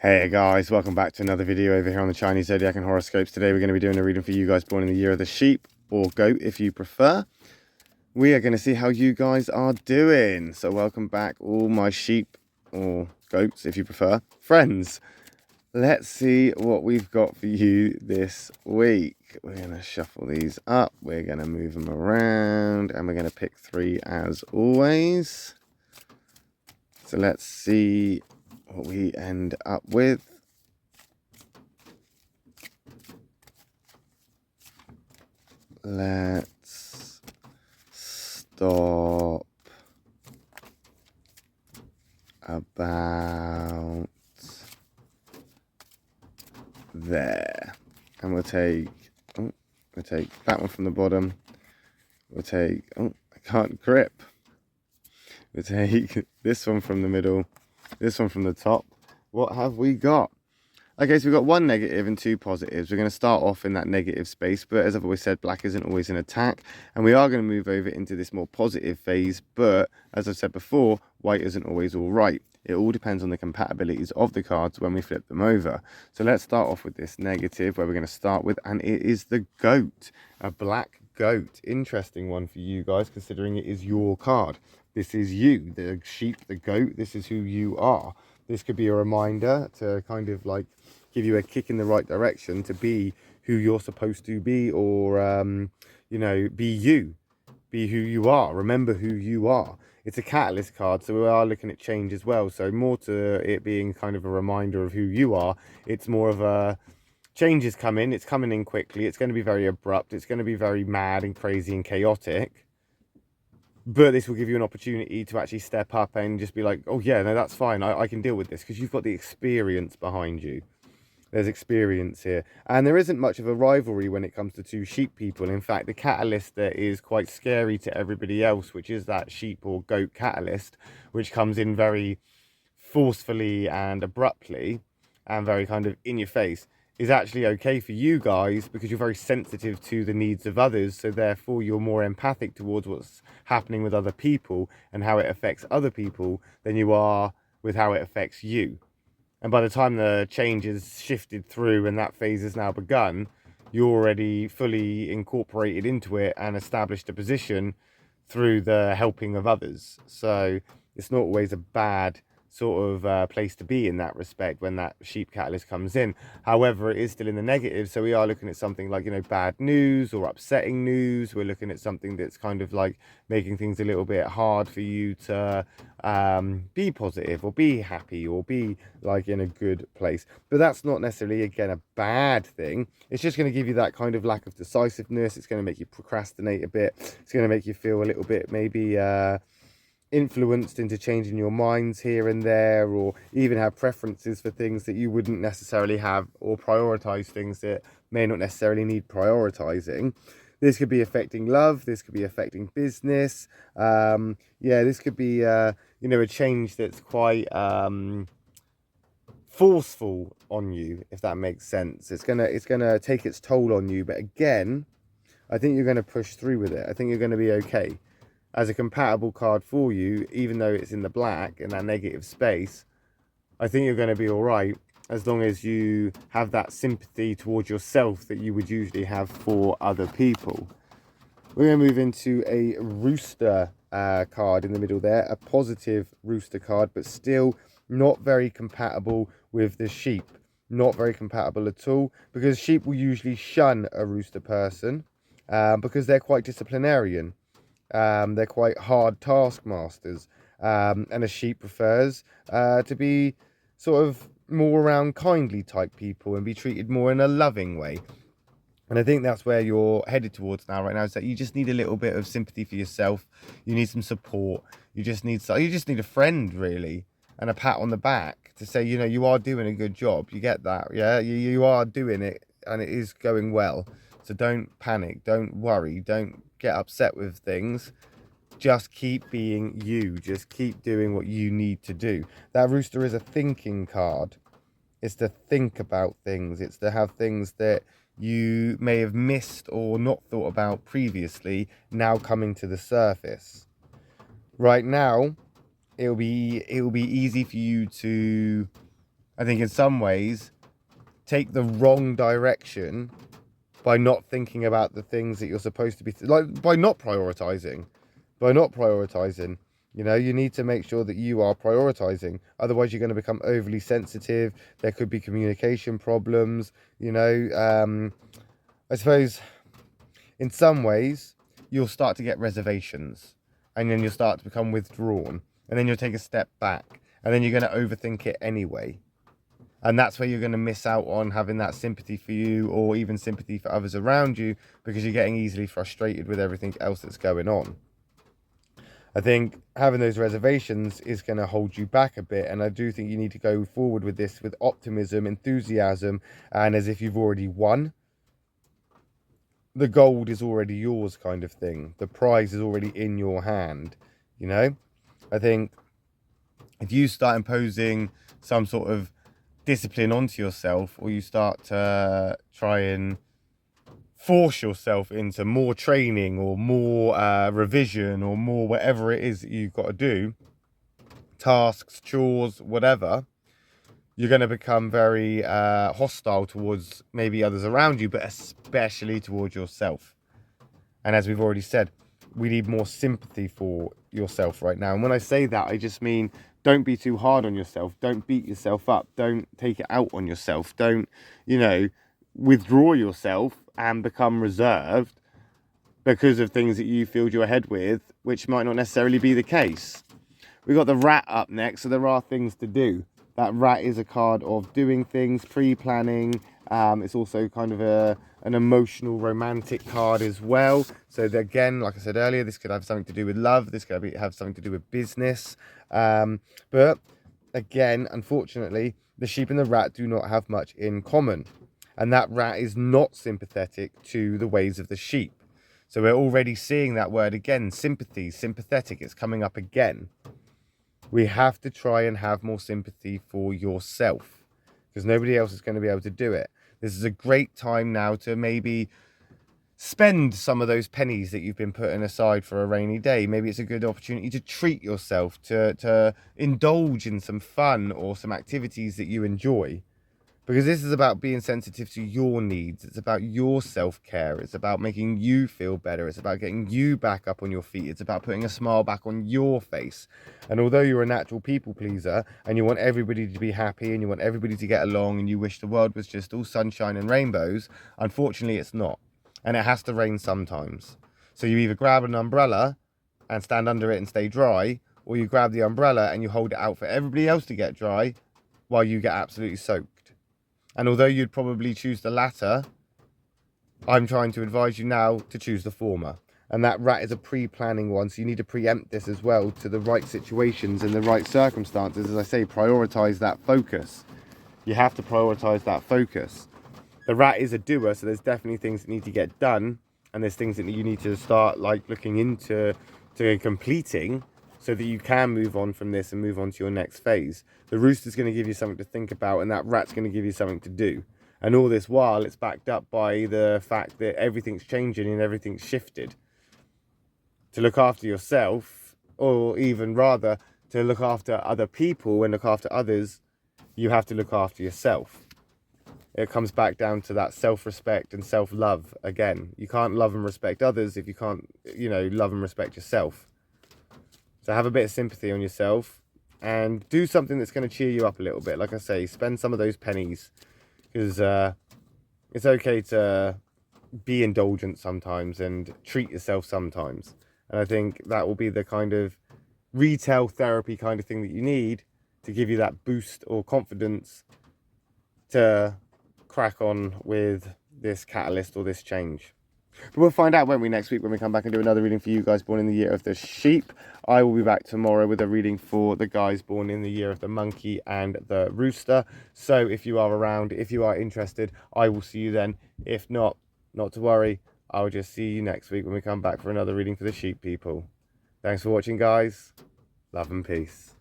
Hey guys, welcome back to another video over here on the Chinese Zodiac and horoscopes. Today we're going to be doing a reading for you guys born in the year of the sheep, or goat if you prefer. We are going to see how you guys are doing. So welcome back all my sheep, or goats if you prefer, friends. Let's see what we've got for you this week. We're going to shuffle these up, we're going to move them around, and we're going to pick three as always. So let's see what we end up with. Let's stop about there, and we'll take that one from the bottom. We'll take, I can't grip. We'll take this one from the middle, this one from the top. What have we got? Okay, so we've got one negative and two positives. We're going to start off in that negative space, but as I've always said, black isn't always an attack, and we are going to move over into this more positive phase, but as I've said before, white isn't always all right. It all depends on the compatibilities of the cards when we flip them over. So let's start off with this negative, where we're going to start with, and it is the goat, a black goat. Interesting one for you guys, considering it is your card. This is you, the sheep, the goat. This is who you are. This could be a reminder to kind of like give you a kick in the right direction to be who you're supposed to be, or, you know, be you. Be who you are. Remember who you are. It's a catalyst card, so we are looking at change as well. So more to it being kind of a reminder of who you are, it's more of a change is coming. It's coming in quickly. It's going to be very abrupt. It's going to be very mad and crazy and chaotic. But this will give you an opportunity to actually step up and just be like, oh yeah, no, that's fine. I can deal with this, because you've got the experience behind you. There's experience here. And there isn't much of a rivalry when it comes to two sheep people. In fact, the catalyst that is quite scary to everybody else, which is that sheep or goat catalyst, which comes in very forcefully and abruptly and very kind of in your face, is actually okay for you guys, because you're very sensitive to the needs of others. So therefore you're more empathic towards what's happening with other people and how it affects other people than you are with how it affects you. And by the time the change is shifted through and that phase has now begun, you're already fully incorporated into it and established a position through the helping of others. So it's not always a bad sort of place to be in that respect when that sheep catalyst comes in. However, it is still in the negative, so we are looking at something like, you know, bad news or upsetting news. We're looking at something that's kind of like making things a little bit hard for you to be positive or be happy or be like in a good place. But that's not necessarily, again, a bad thing. It's just going to give you that kind of lack of decisiveness. It's going to make you procrastinate a bit. It's going to make you feel a little bit maybe influenced into changing your minds here and there, or even have preferences for things that you wouldn't necessarily have, or prioritize things that may not necessarily need prioritizing. This could be affecting love. This could be affecting business. Yeah, this could be you know, a change that's quite forceful on you, if that makes sense. It's gonna take its toll on you, but again, I think you're going to push through with it. I think you're going to be okay. As a compatible card for you, even though it's in the black in that negative space, I think you're going to be all right, as long as you have that sympathy towards yourself that you would usually have for other people. We're going to move into a rooster card in the middle there, a positive rooster card, but still not very compatible with the sheep. Not very compatible at all, because sheep will usually shun a rooster person because they're quite disciplinarian. They're quite hard taskmasters, and a sheep prefers to be sort of more around kindly type people and be treated more in a loving way. And I think that's where you're headed towards now, right now, is that you just need a little bit of sympathy for yourself. You need some support. You just need a friend, really, and a pat on the back to say, you know, you are doing a good job. You get that? Yeah, you are doing it, and it is going well. So don't panic, don't worry, don't get upset with things. Just keep being you. Just keep doing what you need to do. That rooster is a thinking card. It's to think about things. It's to have things that you may have missed or not thought about previously now coming to the surface. Right now, it'll be easy for you to I think in some ways take the wrong direction by not thinking about the things that you're supposed to be, like by not prioritizing. You know, you need to make sure that you are prioritizing. Otherwise, you're going to become overly sensitive. There could be communication problems. You know, I suppose in some ways, you'll start to get reservations, and then you'll start to become withdrawn, and then you'll take a step back, and then you're going to overthink it anyway. And that's where you're going to miss out on having that sympathy for you, or even sympathy for others around you, because you're getting easily frustrated with everything else that's going on. I think having those reservations is going to hold you back a bit. And I do think you need to go forward with this with optimism, enthusiasm, and as if you've already won. The gold is already yours, kind of thing. The prize is already in your hand, you know? I think if you start imposing some sort of discipline onto yourself, or you start to try and force yourself into more training or more revision or more whatever it is that you've got to do, tasks, chores, whatever, you're going to become very hostile towards maybe others around you, but especially towards yourself. And as we've already said, we need more sympathy for yourself right now. And when I say that, I just mean don't be too hard on yourself. Don't beat yourself up. Don't take it out on yourself. Don't, you know, withdraw yourself and become reserved because of things that you filled your head with, which might not necessarily be the case. We've got the rat up next, so there are things to do. That rat is a card of doing things, pre-planning. It's also kind of an emotional, romantic card as well. So again, like I said earlier, this could have something to do with love. This could have something to do with business. But again, unfortunately, the sheep and the rat do not have much in common. And that rat is not sympathetic to the ways of the sheep. So we're already seeing that word again, sympathy, sympathetic. It's coming up again. We have to try and have more sympathy for yourself, because nobody else is going to be able to do it. This is a great time now to maybe spend some of those pennies that you've been putting aside for a rainy day. Maybe it's a good opportunity to treat yourself, to indulge in some fun or some activities that you enjoy. Because this is about being sensitive to your needs. It's about your self-care. It's about making you feel better. It's about getting you back up on your feet. It's about putting a smile back on your face. And although you're a natural people pleaser and you want everybody to be happy and you want everybody to get along and you wish the world was just all sunshine and rainbows, unfortunately it's not. And it has to rain sometimes. So you either grab an umbrella and stand under it and stay dry, or you grab the umbrella and you hold it out for everybody else to get dry while you get absolutely soaked. And although you'd probably choose the latter, I'm trying to advise you now to choose the former. And that rat is a pre-planning one, so you need to preempt this as well to the right situations and the right circumstances. As I say, prioritize that focus. You have to prioritize that focus. The rat is a doer, so there's definitely things that need to get done, and there's things that you need to start like looking into completing, so that you can move on from this and move on to your next phase. The rooster's going to give you something to think about, and that rat's going to give you something to do. And all this while, it's backed up by the fact that everything's changing and everything's shifted. To look after yourself, or even rather, to look after other people and look after others, you have to look after yourself. It comes back down to that self-respect and self-love again. You can't love and respect others if you can't, you know, love and respect yourself. So have a bit of sympathy on yourself and do something that's going to cheer you up a little bit. Like I say, spend some of those pennies, because it's okay to be indulgent sometimes and treat yourself sometimes. And I think that will be the kind of retail therapy kind of thing that you need to give you that boost or confidence to crack on with this catalyst or this change. But we'll find out, won't we, next week when we come back and do another reading for you guys born in the year of the sheep. I will be back tomorrow with a reading for the guys born in the year of the monkey and the rooster. So if you are around, if you are interested, I will see you then. If not, not to worry. I'll just see you next week when we come back for another reading for the sheep people. Thanks for watching, guys. Love and peace.